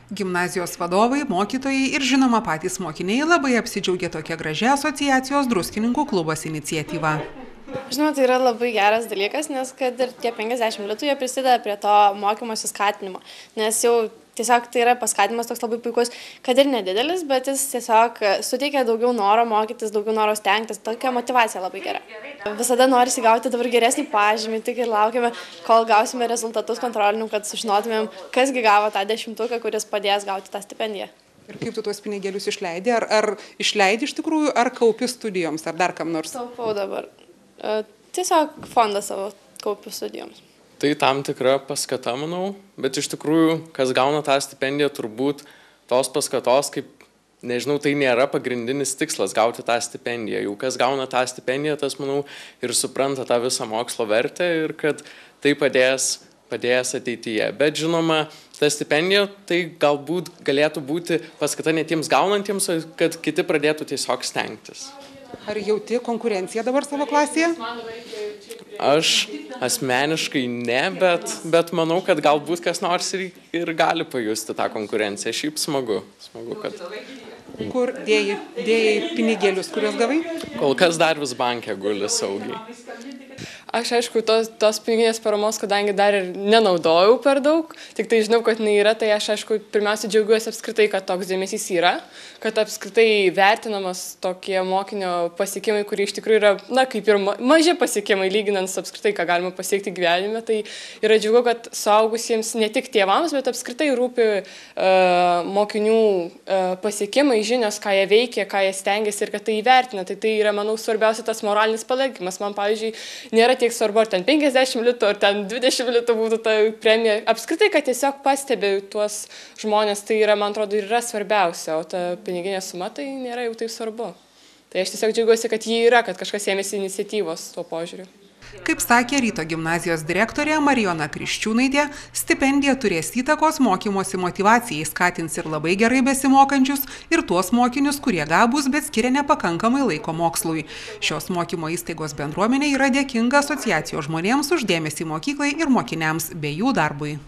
Gimnazijos vadovai, mokytojai ir žinoma patys mokiniai labai apsidžiaugė tokia gražia asociacijos Druskininkų klubas iniciatyva. Žinoma, tai yra labai geras dalykas, nes kad ir tie 50 litų jie prisideda prie to mokymosi skatinimo, nes jau tiesiog tai yra paskatinimas toks labai puikus, kad ir nedidelis, bet jis tiesiog suteikia daugiau noro mokytis, daugiau noro stengtis, tokia motyvacija labai gera. Visada norisi gauti dabar geresnį pažymį, tik ir laukiame, kol gausime rezultatus kontrolinių, kad sužinotumėm, kasgi gavo tą 10-tuką, kuris padės gauti tą stipendiją. Ir kaip tu tuos pinigėlius išleidi? Ar išleidi iš tikrųjų, ar kaupi studijoms, ar dar kam nors? Taupau dabar. Tiesiog fondą savo kaupiu studijoms. Tai tam tikra paskata, manau, bet iš tikrųjų, kas gauna tą stipendiją, turbūt tos paskatos, kaip, nežinau, tai nėra pagrindinis tikslas gauti tą stipendiją. Jau kas gauna tą stipendiją, tas, manau, ir supranta tą visą mokslo vertę ir kad tai padės ateityje. Bet žinoma, ta stipendija tai galbūt galėtų būti paskata ne tiems gaunantiems, kad kiti pradėtų tiesiog stengtis. Ar jauti konkurenciją dabar savo klasėje? Aš asmeniškai ne, bet manau, kad galbūt kas nors ir gali pajusti tą konkurenciją. Šiaip smagu, kad... Kur dėjai pinigėlius, kuriuos gavai? Kol kas dar vis banke guli saugiai. Aš, aišku, tos piniginės paramos, kadangi dar ir nenaudojau per daug, tik tai žinau, kad jinai yra, tai aš, aišku, pirmiausia džiaugiuosi apskritai, kad toks dėmesys yra, kad apskritai vertinamas tokie mokinio pasiekimai, kurie iš tikrųjų yra, na, kaip ir maži pasiekimai, lyginant su apskritai, ką galima pasiekti gyvenime, tai yra džiugu, kad suaugusiems ne tik tėvams, bet apskritai rūpi mokinių pasiekimai, žinios, ką jie veikia, ką jie stengiasi ir kad tai įvertina. Tai yra, manau, svarbiausia tas moralinis palaikymas. Man, pavyzdžiui, nėra tiek svarbu, ar ten 50 litų, ar ten 20 litų būtų ta premija. Apskritai, kad tiesiog pastebi tuos žmonės, tai yra, man atrodo, ir yra svarbiausia, o ta piniginė suma tai nėra jau taip svarbu. Tai aš tiesiog džiaugiuosi, kad ji yra, kad kažkas ėmėsi iniciatyvos tuo požiūriu. Kaip sakė Ryto gimnazijos direktorė Marijona Kriščiūnaitė, stipendija turės įtakos mokymosi motyvacijai, skatins ir labai gerai besimokančius, ir tuos mokinius, kurie gabūs, bet skiria nepakankamai laiko mokslui. Šios mokymo įstaigos bendruomenė yra dėkinga asociacijos žmonėms už dėmesį mokyklai ir mokiniams bei jų darbui.